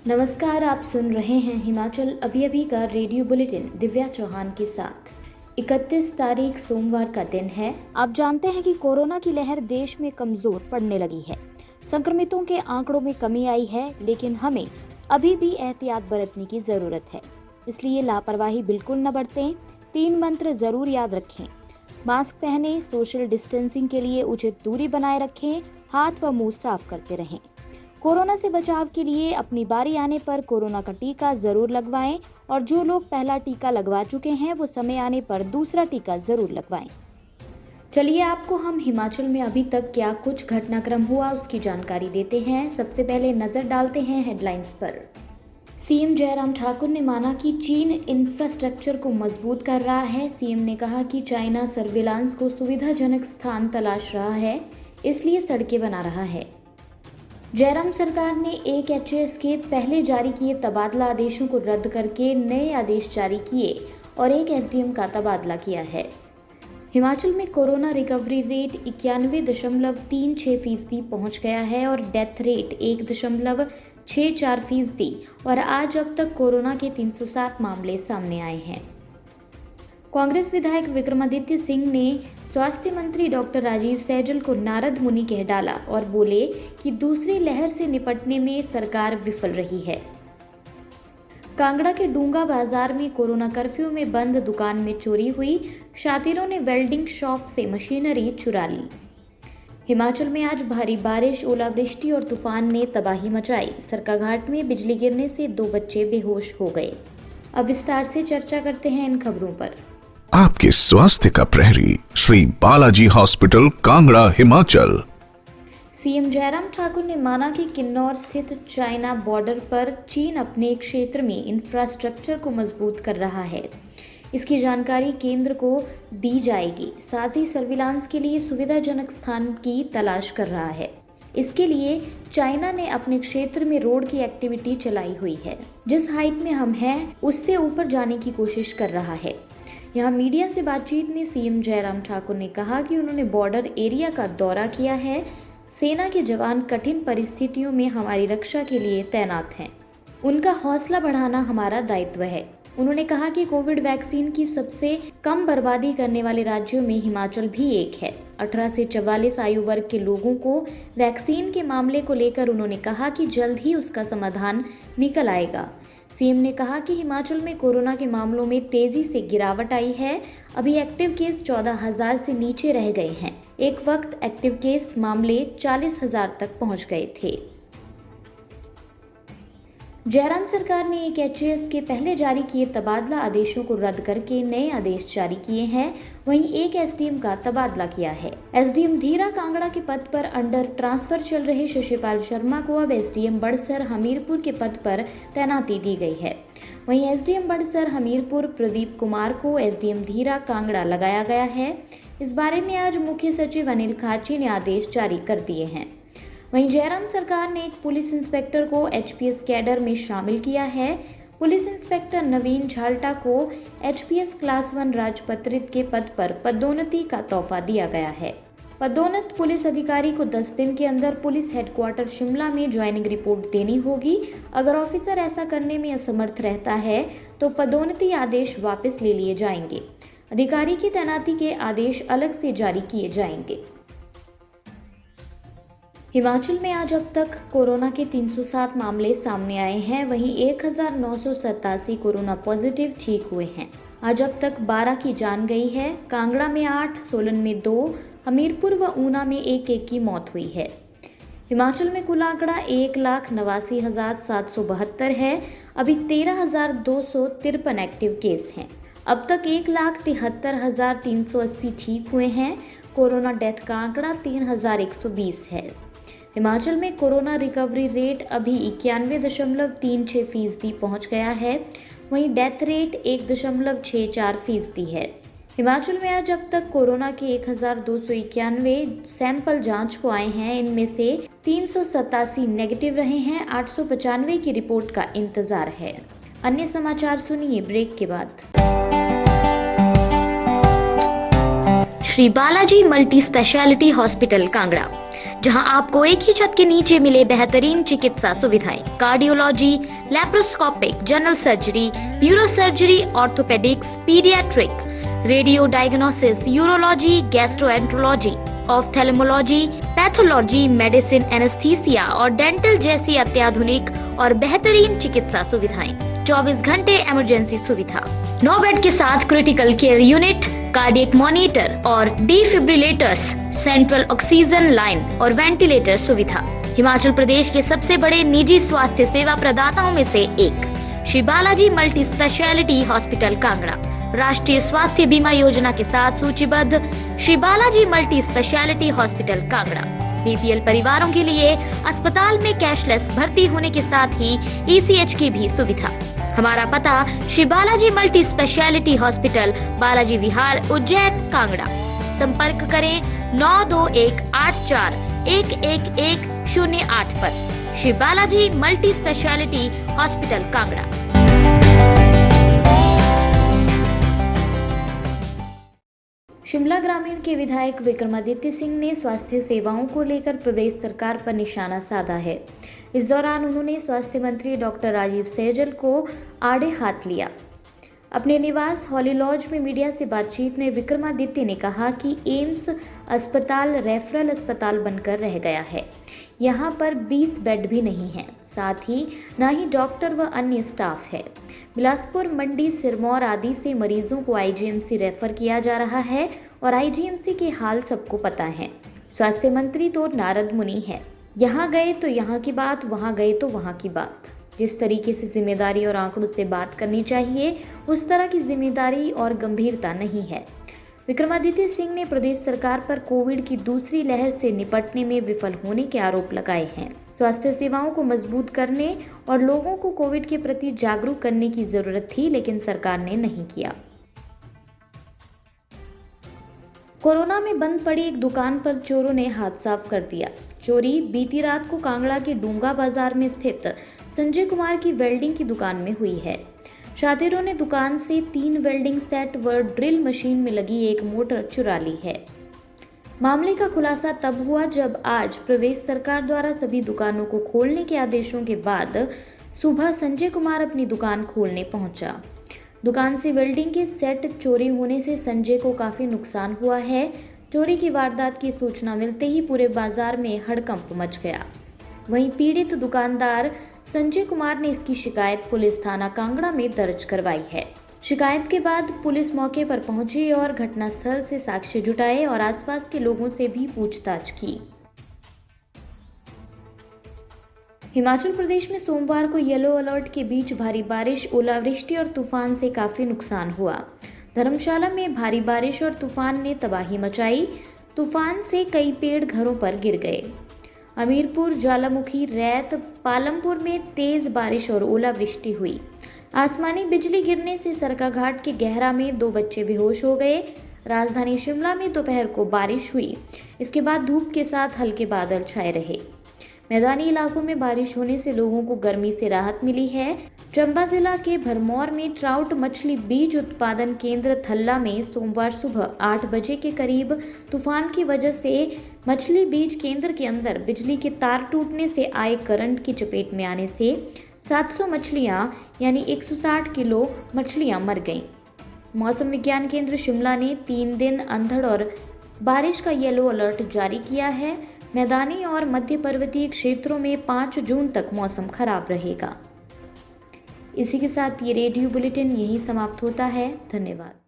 नमस्कार, आप सुन रहे हैं हिमाचल अभी अभी का रेडियो बुलेटिन दिव्या चौहान के साथ। 31 तारीख सोमवार का दिन है। आप जानते हैं कि कोरोना की लहर देश में कमजोर पड़ने लगी है। संक्रमितों के आंकड़ों में कमी आई है, लेकिन हमें अभी भी एहतियात बरतने की जरूरत है। इसलिए लापरवाही बिल्कुल न बरतें। 3 मंत्र जरूर याद रखें। मास्क पहनें, सोशल डिस्टेंसिंग के लिए उचित दूरी बनाए रखें, हाथ व मुंह साफ करते रहें। कोरोना से बचाव के लिए अपनी बारी आने पर कोरोना का टीका जरूर लगवाएं और जो लोग पहला टीका लगवा चुके हैं वो समय आने पर दूसरा टीका जरूर लगवाएं। चलिए आपको हम हिमाचल में अभी तक क्या कुछ घटनाक्रम हुआ उसकी जानकारी देते हैं। सबसे पहले नजर डालते हैं हेडलाइंस पर। सीएम जयराम ठाकुर ने माना कि चीन इंफ्रास्ट्रक्चर को मजबूत कर रहा है। सीएम ने कहा कि चाइना सर्विलांस को सुविधाजनक स्थान तलाश रहा है, इसलिए सड़कें बना रहा है। जयराम सरकार ने एक एचएएस के पहले जारी किए तबादला आदेशों को रद्द करके नए आदेश जारी किए और एक एसडीएम का तबादला किया है। हिमाचल में कोरोना रिकवरी रेट 91.36% पहुंच गया है और डेथ रेट 1.64% और आज अब तक कोरोना के 307 मामले सामने आए हैं। कांग्रेस विधायक विक्रमादित्य सिंह ने स्वास्थ्य मंत्री डॉक्टर राजीव सैजल को नारद मुनि कह डाला और बोले कि दूसरी लहर से निपटने में सरकार विफल रही है। कांगड़ा के डूंगा बाजार में कोरोना कर्फ्यू में बंद दुकान में चोरी हुई। शातिरों ने वेल्डिंग शॉप से मशीनरी चुरा ली। हिमाचल में आज भारी बारिश, ओलावृष्टि और तूफान ने तबाही मचाई। सरकाघाट में बिजली गिरने से 2 बच्चे बेहोश हो गए। अब विस्तार से चर्चा करते हैं इन खबरों पर। आपके स्वास्थ्य का प्रहरी श्री बालाजी हॉस्पिटल, कांगड़ा, हिमाचल। सीएम जयराम ठाकुर ने माना कि किन्नौर स्थित चाइना बॉर्डर पर चीन अपने क्षेत्र में इंफ्रास्ट्रक्चर को मजबूत कर रहा है। इसकी जानकारी केंद्र को दी जाएगी। साथ ही सर्विलांस के लिए सुविधाजनक स्थान की तलाश कर रहा है। इसके लिए चाइना ने अपने क्षेत्र में रोड की एक्टिविटी चलाई हुई है। जिस हाइट में हम हैं उससे ऊपर जाने की कोशिश कर रहा है। यहाँ मीडिया से बातचीत में सीएम जयराम ठाकुर ने कहा कि उन्होंने बॉर्डर एरिया का दौरा किया है। सेना के जवान कठिन परिस्थितियों में हमारी रक्षा के लिए तैनात हैं। उनका हौसला बढ़ाना हमारा दायित्व है। उन्होंने कहा कि कोविड वैक्सीन की सबसे कम बर्बादी करने वाले राज्यों में हिमाचल भी एक है। 18 से 44 आयु वर्ग के लोगों को वैक्सीन के मामले को लेकर उन्होंने कहा कि जल्द ही उसका समाधान निकल आएगा। सीएम ने कहा कि हिमाचल में कोरोना के मामलों में तेजी से गिरावट आई है। अभी एक्टिव केस 14,000 से नीचे रह गए हैं। एक वक्त एक्टिव केस मामले 40,000 तक पहुंच गए थे। जयराम सरकार ने एक एचएएस के पहले जारी किए तबादला आदेशों को रद्द करके नए आदेश जारी किए हैं। वहीं एक एसडीएम का तबादला किया है। एसडीएम धीरा कांगड़ा के पद पर अंडर ट्रांसफर चल रहे शशिपाल शर्मा को अब एसडीएम बड़सर हमीरपुर के पद पर तैनाती दी गई है। वहीं एसडीएम बड़सर हमीरपुर प्रदीप कुमार को एसडीएम धीरा कांगड़ा लगाया गया है। इस बारे में आज मुख्य सचिव अनिल खाची ने आदेश जारी कर दिए हैं। वहीं जयराम सरकार ने एक पुलिस इंस्पेक्टर को एचपीएस कैडर में शामिल किया है। पुलिस इंस्पेक्टर नवीन झाल्टा को एचपीएस क्लास 1 राजपत्रित के पद पर पदोन्नति का तोहफा दिया गया है। पदोन्नत पुलिस अधिकारी को 10 दिन के अंदर पुलिस हेडक्वार्टर शिमला में ज्वाइनिंग रिपोर्ट देनी होगी। अगर ऑफिसर ऐसा करने में असमर्थ रहता है तो पदोन्नति आदेश वापस ले लिए जाएंगे। अधिकारी की तैनाती के आदेश अलग से जारी किए जाएंगे। हिमाचल में आज अब तक कोरोना के 307 मामले सामने आए हैं। वहीं 1987 कोरोना पॉजिटिव ठीक हुए हैं। आज अब तक 12 की जान गई है। कांगड़ा में 8, सोलन में 2, हमीरपुर व ऊना में 1-1 की मौत हुई है। हिमाचल में कुल आंकड़ा 1,89,772 है। अभी 13,253 एक्टिव केस हैं। अब तक 1,73,380 ठीक हुए हैं। कोरोना डेथ का आंकड़ा 3,120 है। हिमाचल में कोरोना रिकवरी रेट अभी 91.36% पहुंच गया है। वहीं डेथ रेट 1.64% है। हिमाचल में आज अब तक कोरोना के 1,291 सैंपल जांच को आए हैं। इनमें से 387 नेगेटिव रहे हैं। 895 की रिपोर्ट का इंतजार है। अन्य समाचार सुनिए ब्रेक के बाद। Shri Balaji multi speciality hospital Kangra जहां आपको एक ही छत के नीचे मिले बेहतरीन चिकित्सा सुविधाएं, cardiology, laparoscopic, general surgery, neuro surgery, orthopaedics, paediatric, radio diagnosis, urology, gastroenterology, ophthalmology, pathology, medicine, anaesthesia और डेंटल जैसी अत्याधुनिक और बेहतरीन चिकित्सा सुविधाएं, 24 घंटे इमरजेंसी सुविधा, 9 बेड के साथ critical care unit, cardiac monitor और डिफिब्रिलेटर्स, सेंट्रल ऑक्सीजन लाइन और वेंटिलेटर सुविधा। हिमाचल प्रदेश के सबसे बड़े निजी स्वास्थ्य सेवा प्रदाताओं में से एक Shri Balaji multi speciality hospital Kangra राष्ट्रीय स्वास्थ्य बीमा योजना के साथ सूचीबद्ध Shri Balaji multi speciality hospital Kangra BPL परिवारों के लिए अस्पताल में कैशलेस भर्ती होने के साथ ही ईसीएच की भी सुविधा। हमारा पता Shri Balaji multi speciality hospital, Balaji Vihar, Ujjain, Kangra. संपर्क करें 9218411108 पर। Shri Balaji multi speciality hospital Kangra. Shimla ग्रामीण के विधायक विक्रमादित्य सिंह ने स्वास्थ्य सेवाओं को लेकर प्रदेश सरकार पर निशाना साधा है। इस दौरान उन्होंने स्वास्थ्य मंत्री डॉक्टर राजीव सैजल को आड़े हाथ लिया। अपने निवास हॉली लॉज में मीडिया से बातचीत में विक्रमादित्य ने कहा कि एम्स अस्पताल रेफरल अस्पताल बनकर रह गया है। यहाँ पर 20 बेड भी नहीं हैं, साथ ही न ही डॉक्टर व अन्य स्टाफ है। बिलासपुर, मंडी, सिरमौर आदि से मरीजों को आईजीएमसी रेफर किया जा रहा है और आईजीएमसी के हाल सबको पता है। स्वास्थ्य मंत्री तो नारद मुनि है, यहाँ गए तो यहाँ की बात, वहाँ गए तो वहाँ की बात। जिस तरीके से जिम्मेदारी और आंकड़ों से बात करनी चाहिए, उस तरह की जिम्मेदारी और गंभीरता नहीं है। विक्रमादित्य सिंह ने प्रदेश सरकार पर कोविड की दूसरी लहर से निपटने में विफल होने के आरोप लगाए हैं। स्वास्थ्य सेवाओं को मजबूत करने और लोगों को कोविड के प्रति जागरूक करने की जरूरत थी, लेकिन सरकार ने नहीं किया। कोरोना में बंद पड़ी एक दुकान पर चोरों ने हाथ साफ कर दिया। चोरी बीती रात को कांगड़ा के डूंगा बाजार में स्थित संजय कुमार की वेल्डिंग की दुकान में हुई है। शातिरों ने दुकान से 3 वेल्डिंग सेट व ड्रिल मशीन में लगी एक मोटर चुरा ली है। मामले का खुलासा तब हुआ जब आज प्रदेश सरकार द्वारा सभी दुकानों को खोलने के आदेशों के बाद सुबह संजय कुमार अपनी दुकान खोलने पहुंचा। दुकान से वेल्डिंग के सेट चोरी होने से संजय को काफी नुकसान हुआ है। चोरी की वारदात की सूचना मिलते ही पूरे बाजार में हड़कंप मच गया। वहीं पीड़ित दुकानदार संजय कुमार ने इसकी शिकायत पुलिस थाना कांगड़ा में दर्ज करवाई है। शिकायत के बाद पुलिस मौके पर पहुंची और घटनास्थल से साक्ष्य जुटाए और आसपास के लोगों से भी पूछताछ की। हिमाचल प्रदेश में सोमवार को येलो अलर्ट के बीच भारी बारिश, ओलावृष्टि और तूफान से काफी नुकसान हुआ। धर्मशाला में भारी बारिश और तूफान ने तबाही मचाई। तूफान से कई पेड़ घरों पर गिर गए। हमीरपुर, ज्वालामुखी, रैत, पालमपुर में तेज बारिश और ओलावृष्टि हुई। आसमानी बिजली गिरने से सरकाघाट के गहरा में 2 बच्चे बेहोश हो गए। राजधानी शिमला में दोपहर को बारिश हुई। इसके बाद धूप के साथ हल्के बादल छाए रहे। मैदानी इलाकों में बारिश होने से लोगों को गर्मी से राहत मिली है। चंबा जिला के भरमौर में ट्राउट मछली बीज उत्पादन केंद्र थल्ला में सोमवार सुबह 8 बजे के करीब तूफान की वजह से मछली बीज केंद्र के अंदर बिजली के तार टूटने से आए करंट की चपेट में आने से 700 मछलियां यानी 160 किलो मछलियां मर गईं। मौसम विज्ञान केंद्र शिमला ने 3 दिन अंधड़ और बारिश का येलो अलर्ट जारी किया है। मैदानी और मध्य पर्वतीय क्षेत्रों में 5 जून तक मौसम खराब रहेगा। इसी के साथ ये रेडियो बुलेटिन यहीं समाप्त होता है। धन्यवाद।